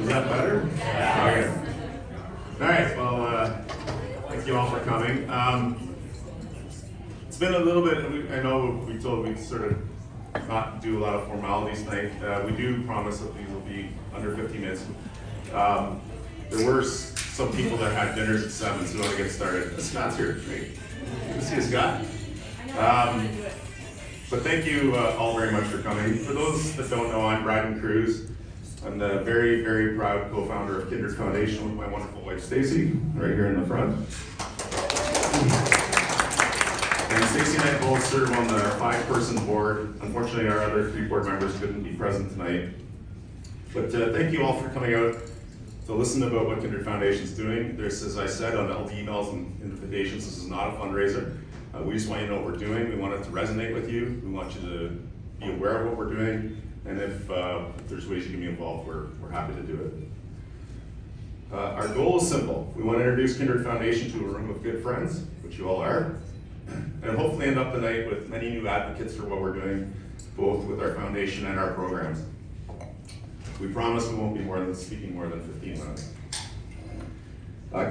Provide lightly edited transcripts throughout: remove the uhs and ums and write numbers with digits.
Is that better? Yeah. Okay. All right, well, thank you all for coming. It's been a little bit, I know we told we sort of not do a lot of formalities tonight. We do promise that these will be under 15 minutes. There were some people that had dinners at 7, so we want to get started. Scott's here. Great. Good to see you, Scott. But thank you all very much for coming. For those that don't know, I'm Brad Cruz. I'm the very, very proud co-founder of Kindred Foundation with my wonderful wife, Stacy, right here in the front. And Stacy and I both serve on the 5-person board. Unfortunately, our other 3 board members couldn't be present tonight. But thank you all for coming out to listen about what Kindred Foundation is doing. There's, as I said on all the emails and invitations, this is not a fundraiser. We just want you to know what we're doing. We want it to resonate with you. We want you to be aware of what we're doing. And if there's ways you can be involved, we're happy to do it. Our goal is simple. We want to introduce Kindred Foundation to a room of good friends, which you all are, and hopefully end up tonight with many new advocates for what we're doing, both with our foundation and our programs. We promise we won't be speaking more than 15 minutes.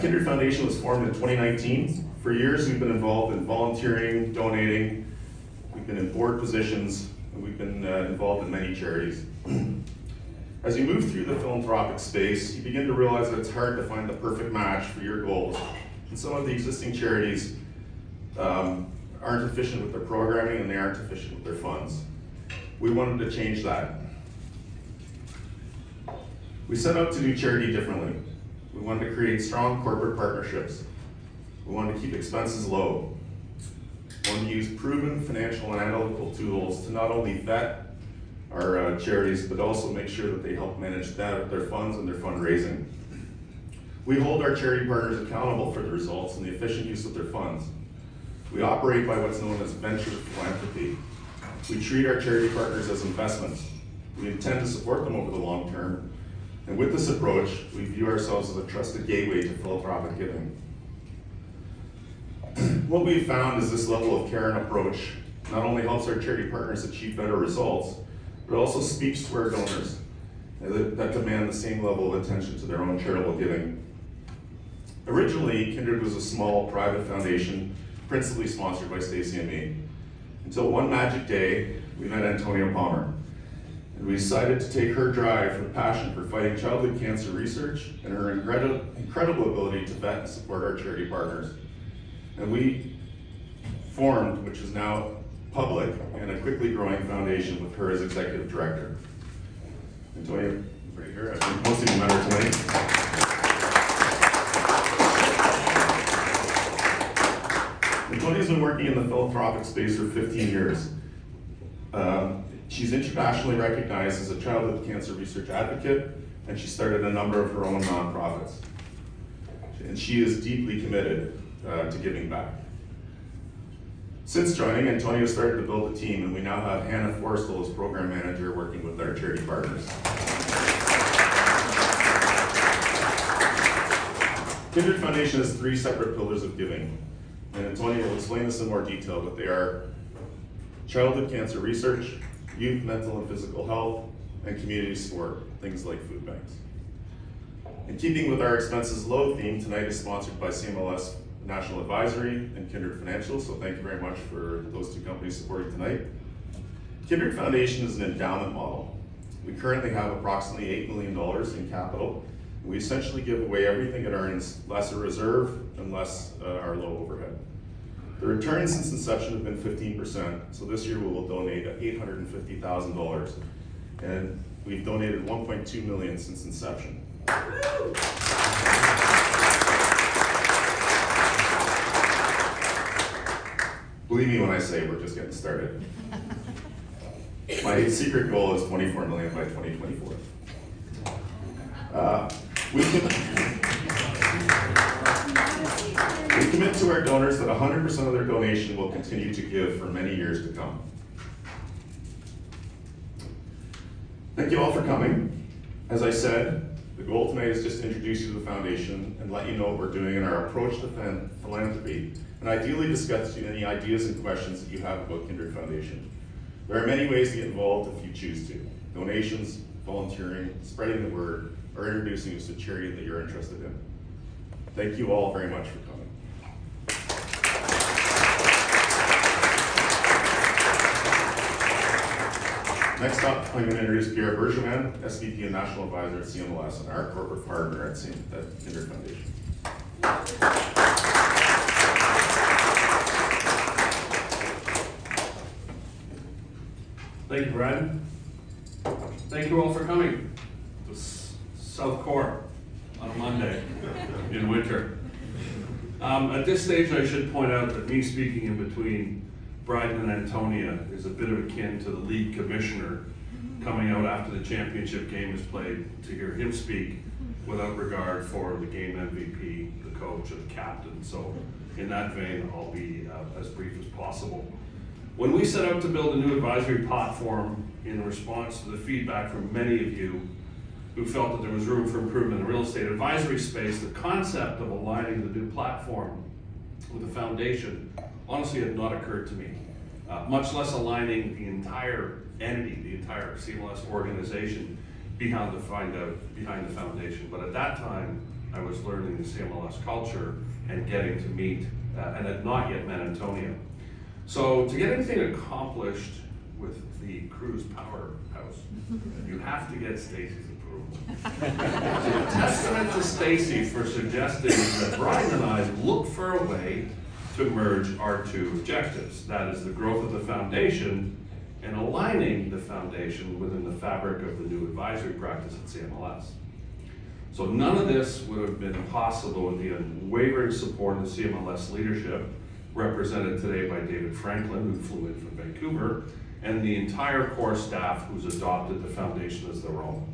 Kindred Foundation was formed in 2019. For years, we've been involved in volunteering, donating. We've been in board positions, and we've been involved in many charities. As you move through the philanthropic space, you begin to realize that it's hard to find the perfect match for your goals. And some of the existing charities aren't efficient with their programming, and they aren't efficient with their funds. We wanted to change that. We set out to do charity differently. We wanted to create strong corporate partnerships. We wanted to keep expenses low. We wanted to use proven financial and analytical tools to not only vet our charities, but also make sure that they help manage their funds and their fundraising. We hold our charity partners accountable for the results and the efficient use of their funds. We operate by what's known as venture philanthropy. We treat our charity partners as investments. We intend to support them over the long term. And with this approach, we view ourselves as a trusted gateway to philanthropic giving. What we've found is this level of care and approach not only helps our charity partners achieve better results, but also speaks to our donors that demand the same level of attention to their own charitable giving. Originally, Kindred was a small private foundation, principally sponsored by Stacy and me. Until one magic day, we met Antonia Palmer. And we decided to take her drive and passion for fighting childhood cancer research and her incredible ability to vet and support our charity partners. And we formed, which is now public, and a quickly growing foundation with her as executive director. Antonia, right here. I think most of you met her tonight. Antonia's been working in the philanthropic space for 15 years. She's internationally recognized as a childhood cancer research advocate, and she started a number of her own nonprofits. And she is deeply committed to giving back. Since joining, Antonia started to build a team, and we now have Hannah Forstall as program manager working with our charity partners. Kindred Foundation has 3 separate pillars of giving, and Antonia will explain this in more detail, but they are childhood cancer research, youth mental and physical health, and community support, things like food banks. In keeping with our expenses low theme, tonight is sponsored by CMLS National Advisory and Kindred Financial, so thank you very much for those 2 companies supporting tonight. Kindred Foundation is an endowment model. We currently have approximately $8 million in capital. We essentially give away everything it earns, less a reserve and less our low overhead. The returns since inception have been 15%, so this year we will donate $850,000, and we've donated $1.2 million since inception. Believe me when I say we're just getting started. My secret goal is 24 million by 2024. We commit to our donors that 100% of their donation will continue to give for many years to come. Thank you all for coming. As I said, the goal tonight is just to introduce you to the foundation and let you know what we're doing in our approach to philanthropy, and ideally discuss any ideas and questions that you have about Kindred Foundation. There are many ways to get involved if you choose to. Donations, volunteering, spreading the word, or introducing us to charity that you're interested in. Thank you all very much for coming. Next up, I'm going to introduce Pierre Bergevin, SVP and National Advisor at CMLS and our corporate partner at Kindred Foundation. Thank you, Brad. Thank you all for coming to South Core on a Monday in winter. At this stage, I should point out that me speaking in between Bryden and Antonia is a bit of akin to the league commissioner coming out after the championship game is played to hear him speak without regard for the game MVP, the coach, or the captain. So in that vein, I'll be as brief as possible. When we set out to build a new advisory platform in response to the feedback from many of you who felt that there was room for improvement in the real estate advisory space, the concept of aligning the new platform with the foundation honestly had not occurred to me, much less aligning the entire entity, the entire CMLS organization behind the foundation. But at that time, I was learning the CMLS culture and getting to meet, and had not yet met Antonia. So to get anything accomplished with the Cruise Powerhouse, you have to get Stacy's approval. So a testament to Stacy for suggesting that Brian and I look for a way to merge our two objectives. That is the growth of the foundation and aligning the foundation within the fabric of the new advisory practice at CMLS. So none of this would have been possible with the unwavering support of the CMLS leadership, represented today by David Franklin, who flew in from Vancouver, and the entire core staff who's adopted the foundation as their own.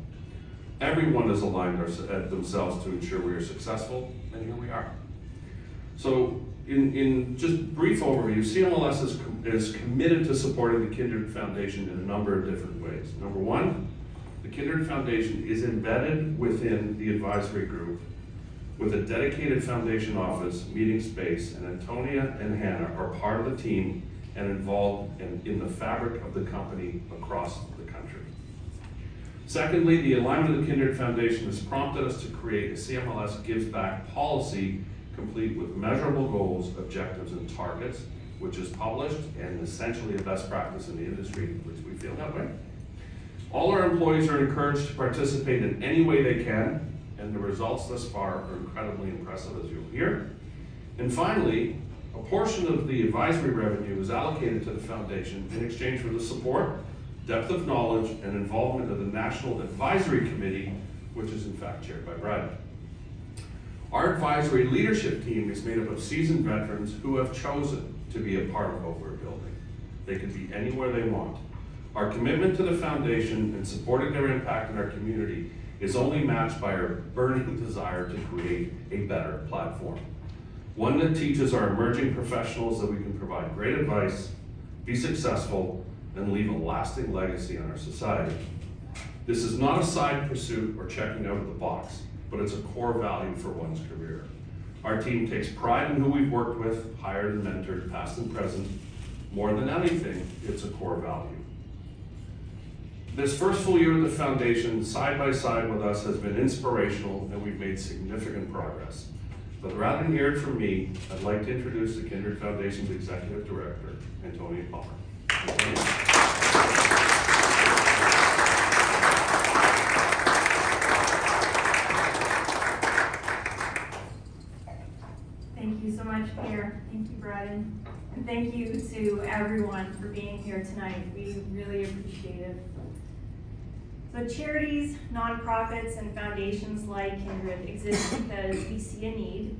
Everyone has aligned themselves to ensure we are successful, and here we are. So in just brief overview, CMLS is committed to supporting the Kindred Foundation in a number of different ways. Number one, the Kindred Foundation is embedded within the advisory group with a dedicated foundation office, meeting space, and Antonia and Hannah are part of the team and involved in the fabric of the company across the country. Secondly, the alignment of the Kindred Foundation has prompted us to create a CMLS Gives Back policy complete with measurable goals, objectives, and targets, which is published and essentially a best practice in the industry, which we feel that way. All our employees are encouraged to participate in any way they can, and the results thus far are incredibly impressive, as you'll hear. And finally, a portion of the advisory revenue is allocated to the foundation in exchange for the support, depth of knowledge, and involvement of the National Advisory Committee, which is in fact chaired by Brad. Our advisory leadership team is made up of seasoned veterans who have chosen to be a part of what we're building. They can be anywhere they want. Our commitment to the foundation and supporting their impact in our community is only matched by our burning desire to create a better platform. One that teaches our emerging professionals that we can provide great advice, be successful, and leave a lasting legacy on our society. This is not a side pursuit or checking out of the box, but it's a core value for one's career. Our team takes pride in who we've worked with, hired and mentored, past and present. More than anything, it's a core value. This first full year of the foundation, side by side with us, has been inspirational, and we've made significant progress. But rather than hear it from me, I'd like to introduce the Kindred Foundation's Executive Director, Antonia Palmer. Thank you so much, Pierre. Thank you, Brian. And thank you to everyone for being here tonight. We really appreciate it. So charities, nonprofits, and foundations like Kindred exist because we see a need,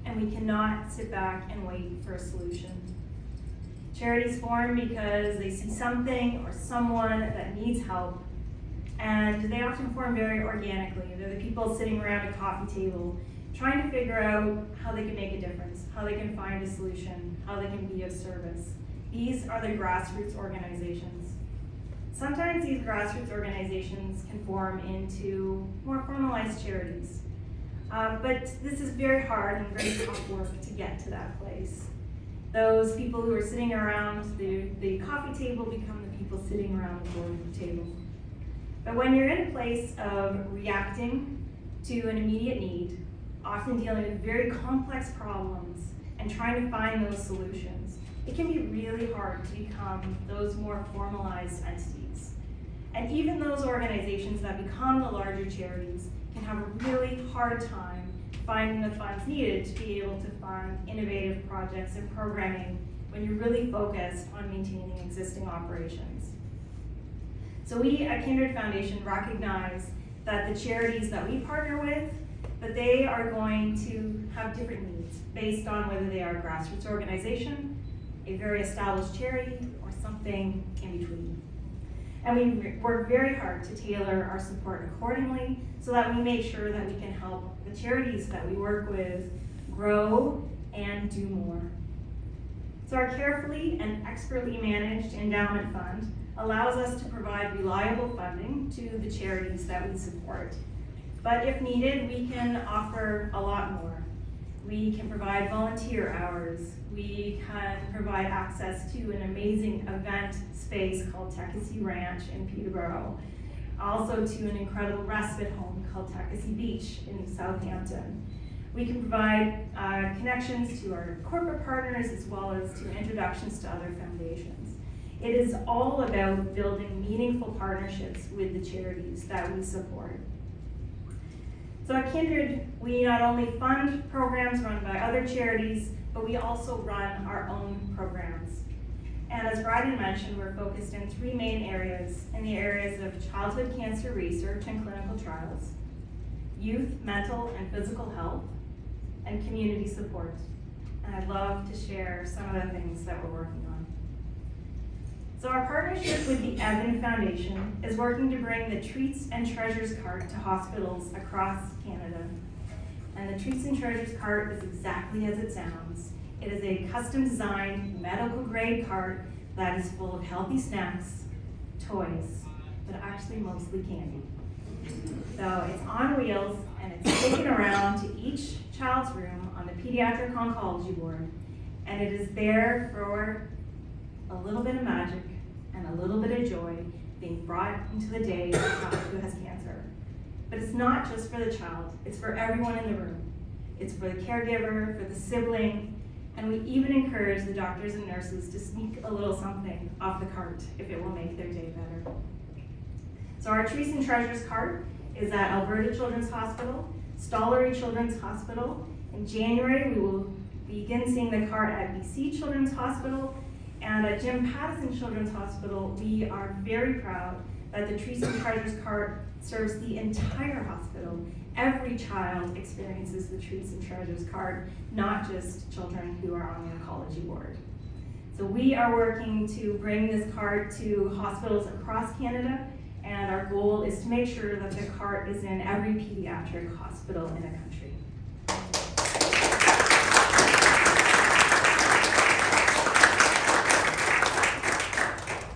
and we cannot sit back and wait for a solution. Charities form because they see something or someone that needs help, and they often form very organically. They're the people sitting around a coffee table trying to figure out how they can make a difference, how they can find a solution, how they can be of service. These are the grassroots organizations. Sometimes these grassroots organizations can form into more formalized charities. But this is very hard and very tough work to get to that place. Those people who are sitting around the coffee table become the people sitting around the board table. But when you're in a place of reacting to an immediate need, often dealing with very complex problems and trying to find those solutions, it can be really hard to become those more formalized entities. And even those organizations that become the larger charities can have a really hard time finding the funds needed to be able to fund innovative projects and programming when you're really focused on maintaining existing operations. So we at Kindred Foundation recognize that the charities that we partner with, that they are going to have different needs based on whether they are a grassroots organization, a very established charity, or something in between. And we work very hard to tailor our support accordingly so that we make sure that we can help the charities that we work with grow and do more. So our carefully and expertly managed endowment fund allows us to provide reliable funding to the charities that we support. But if needed, we can offer a lot more. We can provide volunteer hours. We can provide access to an amazing event space called Tekasi Ranch in Peterborough. Also to an incredible respite home called Tekasi Beach in Southampton. We can provide connections to our corporate partners as well as to introductions to other foundations. It is all about building meaningful partnerships with the charities that we support. So at Kindred, we not only fund programs run by other charities, but we also run our own programs. And as Brian mentioned, we're focused in three main areas, in the areas of childhood cancer research and clinical trials, youth, mental, and physical health, and community support. And I'd love to share some of the things that we're working on. So our partnership with the Evan Foundation is working to bring the Treats and Treasures cart to hospitals across Canada. And the Treats and Treasures cart is exactly as it sounds. It is a custom designed medical grade cart that is full of healthy snacks, toys, but actually mostly candy. So it's on wheels and it's taken around to each child's room on the pediatric oncology ward. And it is there for a little bit of magic and a little bit of joy being brought into the day of a child who has cancer. But it's not just for the child, it's for everyone in the room. It's for the caregiver, for the sibling, and we even encourage the doctors and nurses to sneak a little something off the cart if it will make their day better. So our Treats and Treasures cart is at Alberta Children's Hospital, Stollery Children's Hospital. In January, we will begin seeing the cart at BC Children's Hospital, and at Jim Pattison Children's Hospital, we are very proud that the Treats and Treasures cart serves the entire hospital. Every child experiences the Treats and Treasures cart, not just children who are on the oncology ward. So we are working to bring this cart to hospitals across Canada, and our goal is to make sure that the cart is in every pediatric hospital in the country.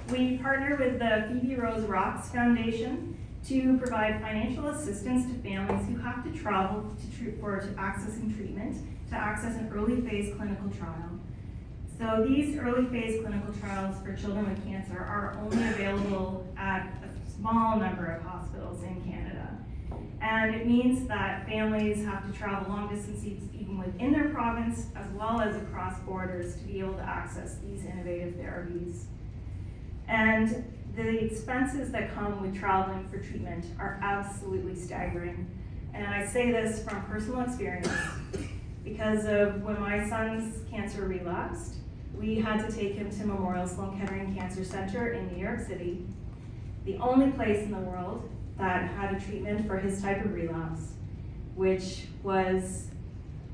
We partner with the Phoebe Rose Rocks Foundation to provide financial assistance to families who have to travel for accessing treatment, to access an early phase clinical trial. So these early phase clinical trials for children with cancer are only available at a small number of hospitals in Canada. And it means that families have to travel long distances even within their province as well as across borders to be able to access these innovative therapies. And the expenses that come with traveling for treatment are absolutely staggering. And I say this from personal experience because of when my son's cancer relapsed, we had to take him to Memorial Sloan Kettering Cancer Center in New York City, the only place in the world that had a treatment for his type of relapse, which was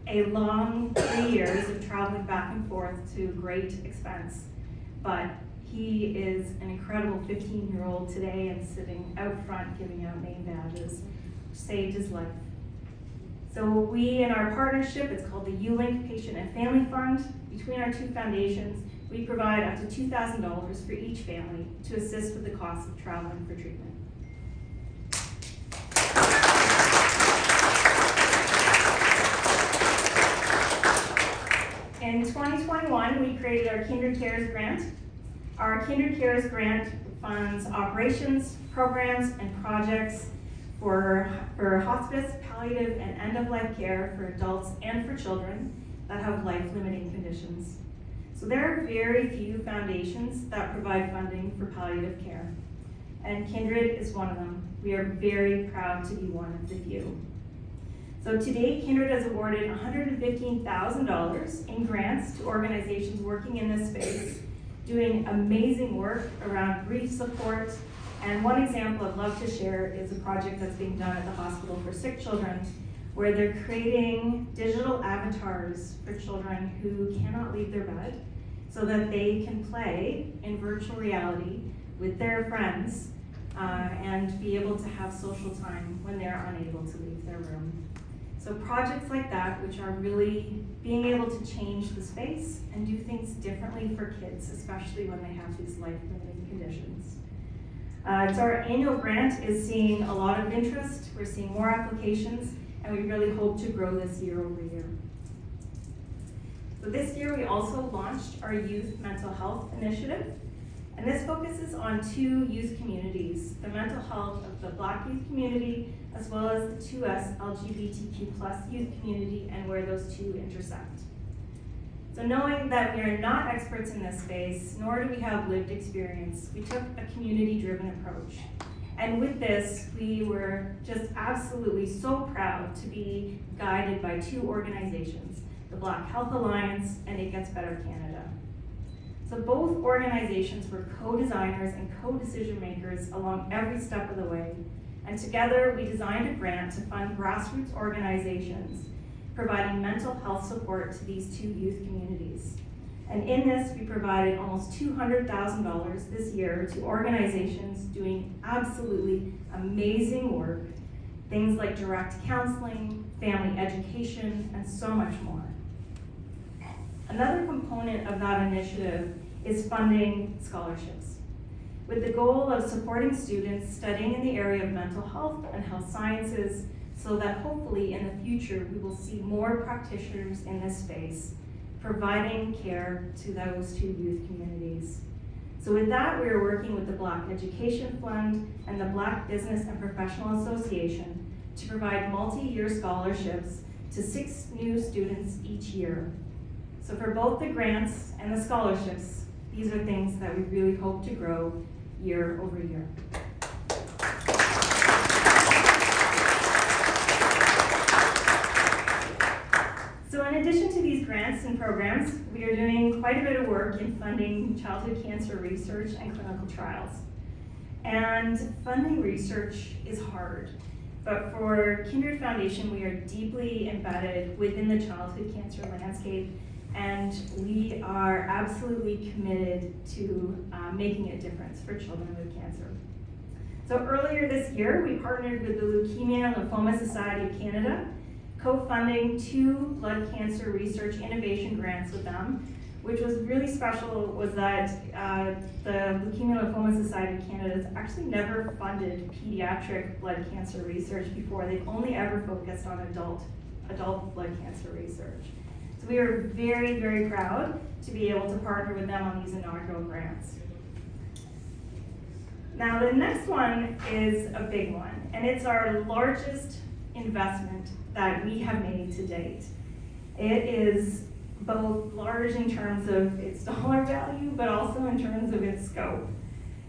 a long 3 years of traveling back and forth to great expense. But he is an incredible 15-year-old today and sitting out front giving out name badges, saved his life. So we, in our partnership, it's called the U-Link Patient and Family Fund. Between our two foundations, we provide up to $2,000 for each family to assist with the cost of traveling for treatment. In 2021, we created our Kindred Cares grant. Our Kindred Cares grant funds operations, programs, and projects for hospice, palliative, and end-of-life care for adults and for children that have life-limiting conditions. So there are very few foundations that provide funding for palliative care, and Kindred is one of them. We are very proud to be one of the few. So to date, Kindred has awarded $115,000 in grants to organizations working in this space, doing amazing work around grief support. And one example I'd love to share is a project that's being done at the Hospital for Sick Children, where they're creating digital avatars for children who cannot leave their bed so that they can play in virtual reality with their friends and be able to have social time when they're unable to leave their room. So projects like that, which are really being able to change the space and do things differently for kids, especially when they have these life-limiting conditions. So our annual grant is seeing a lot of interest. We're seeing more applications, and we really hope to grow this year over year. So this year we also launched our Youth Mental Health Initiative, and this focuses on 2 youth communities, the mental health of the Black youth community, as well as the 2S LGBTQ+ youth community, and where those two intersect. So knowing that we are not experts in this space, nor do we have lived experience, we took a community-driven approach. And with this, we were just absolutely so proud to be guided by 2 organizations, the Black Health Alliance and It Gets Better Canada. So both organizations were co-designers and co-decision makers along every step of the way. And together we designed a grant to fund grassroots organizations providing mental health support to these 2 youth communities. And in this, we provided almost $200,000 this year to organizations doing absolutely amazing work, things like direct counseling, family education, and so much more. Another component of that initiative is funding scholarships, with the goal of supporting students studying in the area of mental health and health sciences, so that hopefully in the future we will see more practitioners in this space providing care to those 2 youth communities. So with that, we are working with the Black Education Fund and the Black Business and Professional Association to provide multi-year scholarships to 6 new students each year. So for both the grants and the scholarships, these are things that we really hope to grow year over year. So in addition to these grants and programs, we are doing quite a bit of work in funding childhood cancer research and clinical trials. And funding research is hard, but for Kindred Foundation, we are deeply embedded within the childhood cancer landscape, and we are absolutely committed to making a difference for children with cancer. So earlier this year, we partnered with the Leukemia and Lymphoma Society of Canada, co-funding 2 blood cancer research innovation grants with them. Which was really special was that the Leukemia and Lymphoma Society of Canada has actually never funded pediatric blood cancer research before. They've only ever focused on adult blood cancer research. So we are very, very proud to be able to partner with them on these inaugural grants. Now the next one is a big one, and it's our largest investment that we have made to date. It is both large in terms of its dollar value, but also in terms of its scope.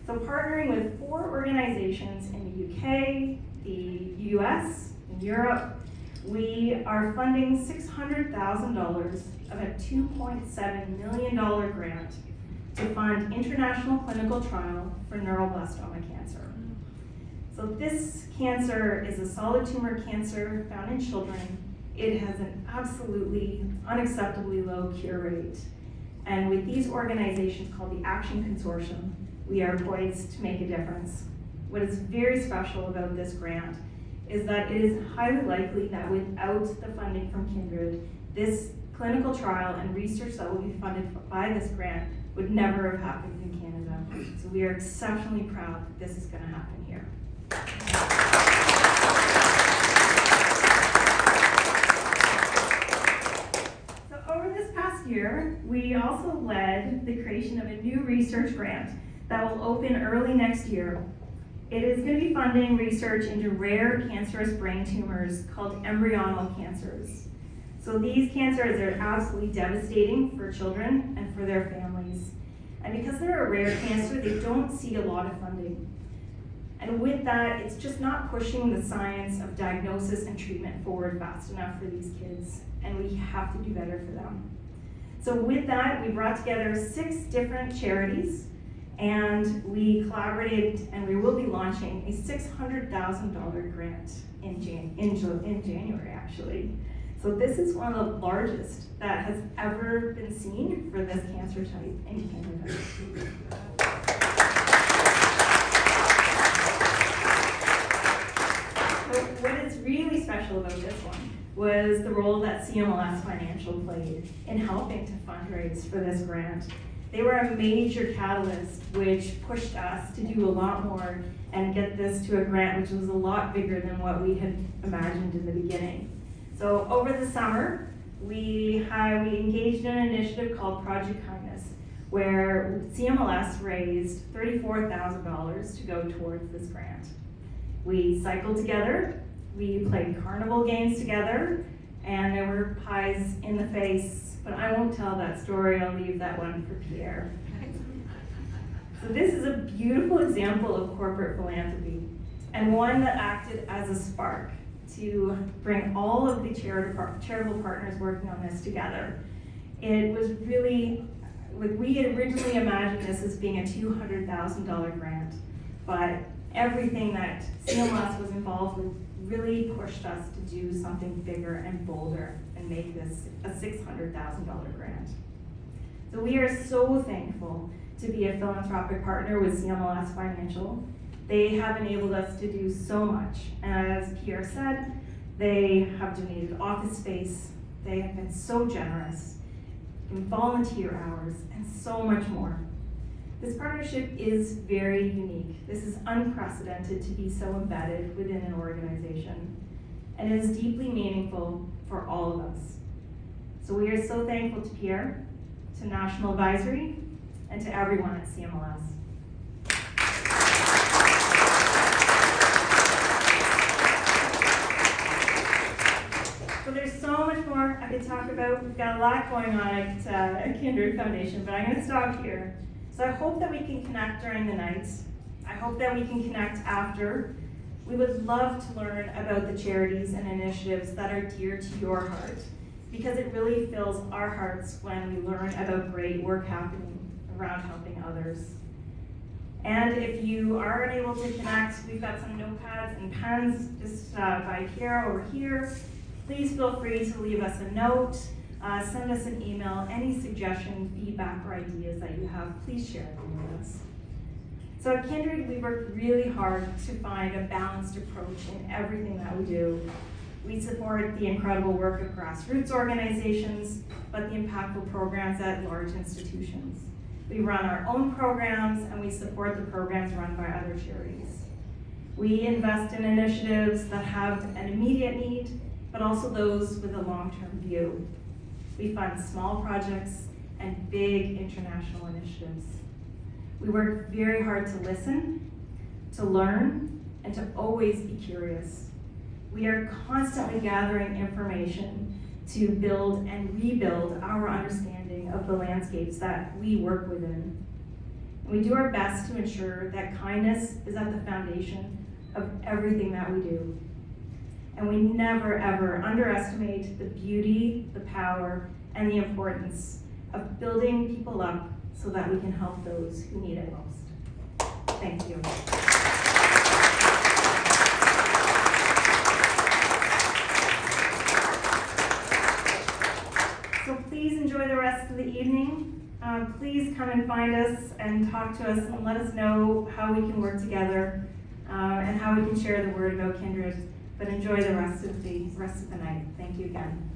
So partnering with 4 organizations in the UK, the US, and Europe, we are funding $600,000 of a $2.7 million grant to fund international clinical trial for neuroblastoma cancer. So this cancer is a solid tumor cancer found in children. It has an absolutely unacceptably low cure rate. And with these organizations called the Action Consortium, we are poised to make a difference. What is very special about this grant is that it is highly likely that without the funding from Kindred, this clinical trial and research that will be funded by this grant would never have happened in Canada. So we are exceptionally proud that this is going to happen here. So over this past year, we also led the creation of a new research grant that will open early next year. It is going to be funding research into rare cancerous brain tumors called embryonal cancers. So these cancers are absolutely devastating for children and for their families. And because they're a rare cancer, they don't see a lot of funding. And with that, it's just not pushing the science of diagnosis and treatment forward fast enough for these kids, and we have to do better for them. So with that, we brought together 6 different charities, and we collaborated, and we will be launching a $600,000 grant in January, actually. So this is one of the largest that has ever been seen for this cancer type in Canada. So what is really special about this one was the role that CMLS Financial played in helping to fundraise for this grant. They were a major catalyst which pushed us to do a lot more and get this to a grant which was a lot bigger than what we had imagined in the beginning. So over the summer, we engaged in an initiative called Project Kindness, where CMLS raised $34,000 to go towards this grant. We cycled together, we played carnival games together, and there were pies in the face, but I won't tell that story, I'll leave that one for Pierre. So this is a beautiful example of corporate philanthropy, and one that acted as a spark to bring all of the charitable partners working on this together. It was really, we had originally imagined this as being a $200,000 grant, but everything that CMLS was involved with really pushed us to do something bigger and bolder and make this a $600,000 grant. So we are so thankful to be a philanthropic partner with CMLS Financial. They have enabled us to do so much. As Pierre said, they have donated office space, they have been so generous, in volunteer hours, and so much more. This partnership is very unique. This is unprecedented to be so embedded within an organization, and it is deeply meaningful for all of us. So we are so thankful to Pierre, to National Advisory, and to everyone at CMLS. So there's so much more I could talk about. We've got a lot going on at Kindred Foundation, but I'm going to stop here. So I hope that we can connect during the night. I hope that we can connect after. We would love to learn about the charities and initiatives that are dear to your heart, because it really fills our hearts when we learn about great work happening around helping others. And if you are unable to connect, we've got some notepads and pens just by Kara over here. Please feel free to leave us a note, send us an email, any suggestion, feedback, or ideas that you have, please share them with us. So at Kindred, we work really hard to find a balanced approach in everything that we do. We support the incredible work of grassroots organizations, but the impactful programs at large institutions. We run our own programs, and we support the programs run by other charities. We invest in initiatives that have an immediate need, but also those with a long-term view. We fund small projects and big international initiatives. We work very hard to listen, to learn, and to always be curious. We are constantly gathering information to build and rebuild our understanding of the landscapes that we work within. And we do our best to ensure that kindness is at the foundation of everything that we do. And we never, ever underestimate the beauty, the power, and the importance of building people up so that we can help those who need it most. Thank you. So please enjoy the rest of the evening. Please come and find us and talk to us and let us know how we can work together and how we can share the word about Kindred. But enjoy the rest of the night. Thank you again.